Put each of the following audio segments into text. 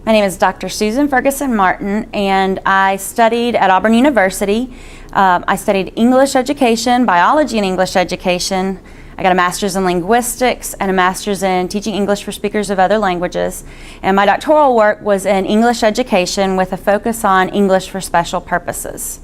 My name is Dr. Susan Ferguson Martin, and I studied at Auburn University. I studied English education, biology and English education. I got a master's in linguistics and a master's in teaching English for speakers of other languages. And my doctoral work was in English education with a focus on English for special purposes.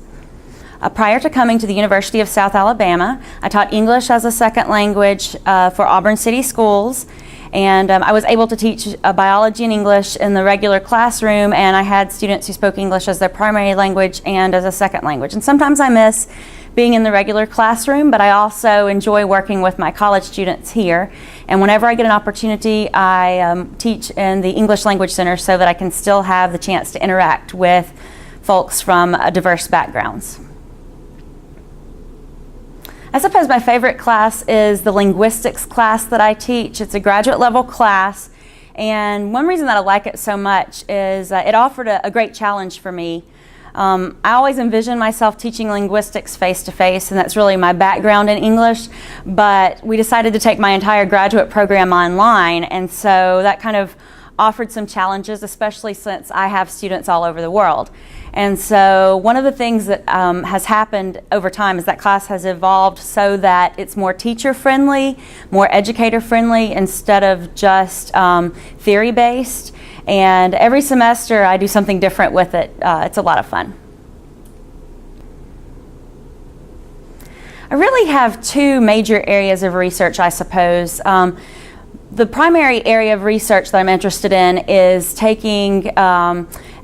Prior to coming to the University of South Alabama, I taught English as a second language for Auburn City Schools. And I was able to teach biology and English in the regular classroom, and I had students who spoke English as their primary language and as a second language. And sometimes I miss being in the regular classroom, but I also enjoy working with my college students here. And whenever I get an opportunity, I teach in the English Language Center so that I can still have the chance to interact with folks from diverse backgrounds. I suppose my favorite class is the linguistics class that I teach. It's a graduate level class, and one reason that I like it so much is it offered a great challenge for me. I always envision myself teaching linguistics face-to-face, and that's really my background in English, but we decided to take my entire graduate program online, and so that kind of offered some challenges, especially since I have students all over the world. And so one of the things that has happened over time is that class has evolved so that it's more teacher-friendly, more educator-friendly, instead of just theory-based. And every semester I do something different with it. It's a lot of fun. I really have two major areas of research, I suppose. The primary area of research that I'm interested in is taking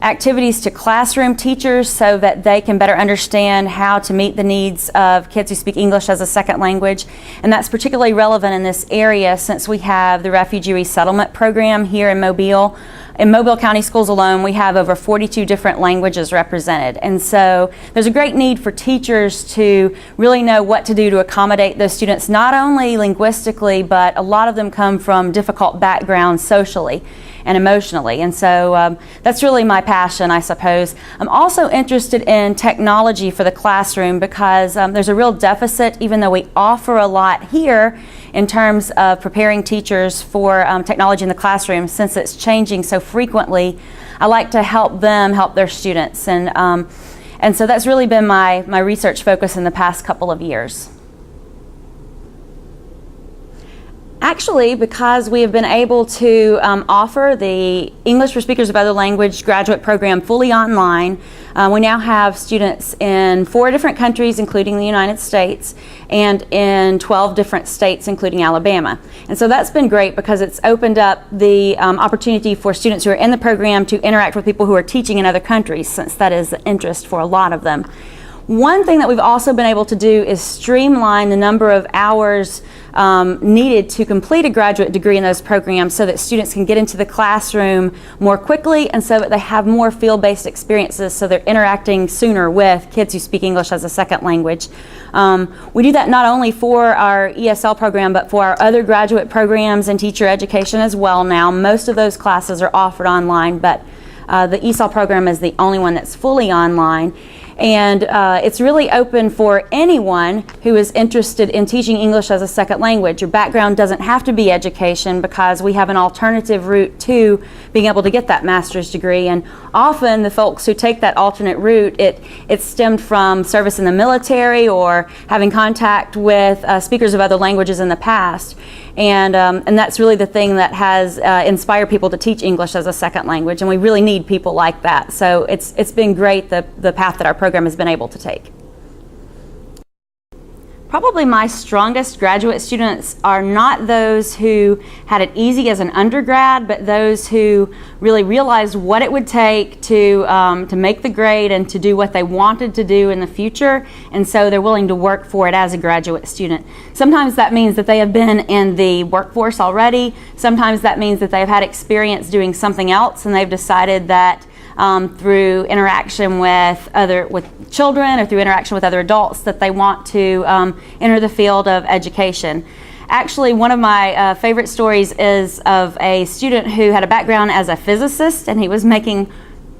activities to classroom teachers so that they can better understand how to meet the needs of kids who speak English as a second language. And that's particularly relevant in this area since we have the Refugee Resettlement Program here in Mobile. In Mobile County Schools alone, we have over 42 different languages represented. And so there's a great need for teachers to really know what to do to accommodate those students, not only linguistically, but a lot of them come from difficult backgrounds socially and emotionally. And so that's really my passion, I suppose. I'm also interested in technology for the classroom because there's a real deficit, even though we offer a lot here in terms of preparing teachers for technology in the classroom. Since it's changing so frequently, I like to help them help their students. And so that's really been my research focus in the past couple of years. Actually, because we have been able to offer the English for Speakers of Other Language graduate program fully online, we now have students in 4 different countries, including the United States, and in 12 different states, including Alabama. And so that's been great because it's opened up the opportunity for students who are in the program to interact with people who are teaching in other countries, since that is an interest for a lot of them. One thing that we've also been able to do is streamline the number of hours needed to complete a graduate degree in those programs so that students can get into the classroom more quickly and so that they have more field-based experiences so they're interacting sooner with kids who speak English as a second language. We do that not only for our ESL program but for our other graduate programs and teacher education as well now. Most of those classes are offered online, but the ESL program is the only one that's fully online. And it's really open for anyone who is interested in teaching English as a second language. Your background doesn't have to be education because we have an alternative route to being able to get that master's degree. And often the folks who take that alternate route, it's stemmed from service in the military or having contact with speakers of other languages in the past. And that's really the thing that has inspired people to teach English as a second language, and we really need people like that. So it's been great, the path that our program has been able to take. Probably my strongest graduate students are not those who had it easy as an undergrad, but those who really realized what it would take to make the grade and to do what they wanted to do in the future, and so they're willing to work for it as a graduate student. Sometimes that means that they have been in the workforce already. Sometimes that means that they've had experience doing something else and they've decided that through interaction with children or through interaction with other adults that they want to enter the field of education. Actually, one of my favorite stories is of a student who had a background as a physicist, and he was making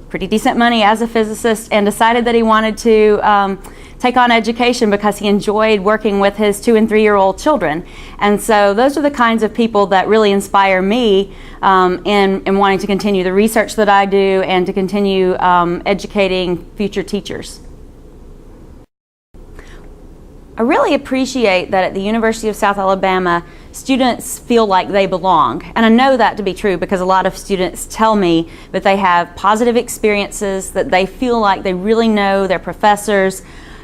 pretty decent money as a physicist and decided that he wanted to take on education because he enjoyed working with his 2- and 3-year-old children. And so those are the kinds of people that really inspire me in wanting to continue the research that I do and to continue educating future teachers. I really appreciate that at the University of South Alabama, students feel like they belong. And I know that to be true because a lot of students tell me that they have positive experiences, that they feel like they really know their professors,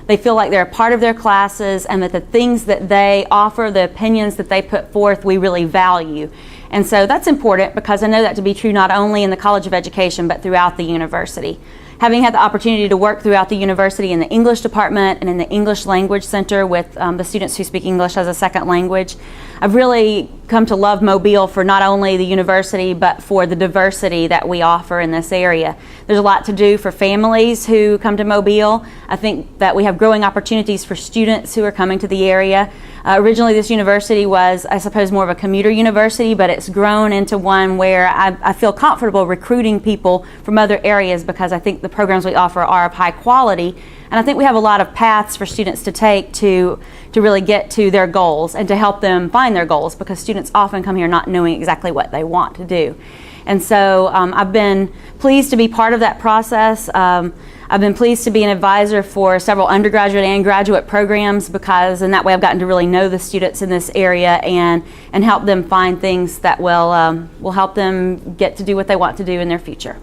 they feel like they're a part of their classes, and that the things that they offer, the opinions that they put forth, we really value. And so that's important because I know that to be true not only in the College of Education, but throughout the university. Having had the opportunity to work throughout the university in the English department and in the English Language Center with the students who speak English as a second language, I've really come to love Mobile for not only the university but for the diversity that we offer in this area. There's a lot to do for families who come to Mobile. I think that we have growing opportunities for students who are coming to the area. Originally this university was, I suppose, more of a commuter university, but it's grown into one where I feel comfortable recruiting people from other areas because I think the programs we offer are of high quality, and I think we have a lot of paths for students to take to really get to their goals and to help them find their goals, because students often come here not knowing exactly what they want to do. And so I've been pleased to be part of that process. I've been pleased to be an advisor for several undergraduate and graduate programs because in that way I've gotten to really know the students in this area and help them find things that will help them get to do what they want to do in their future.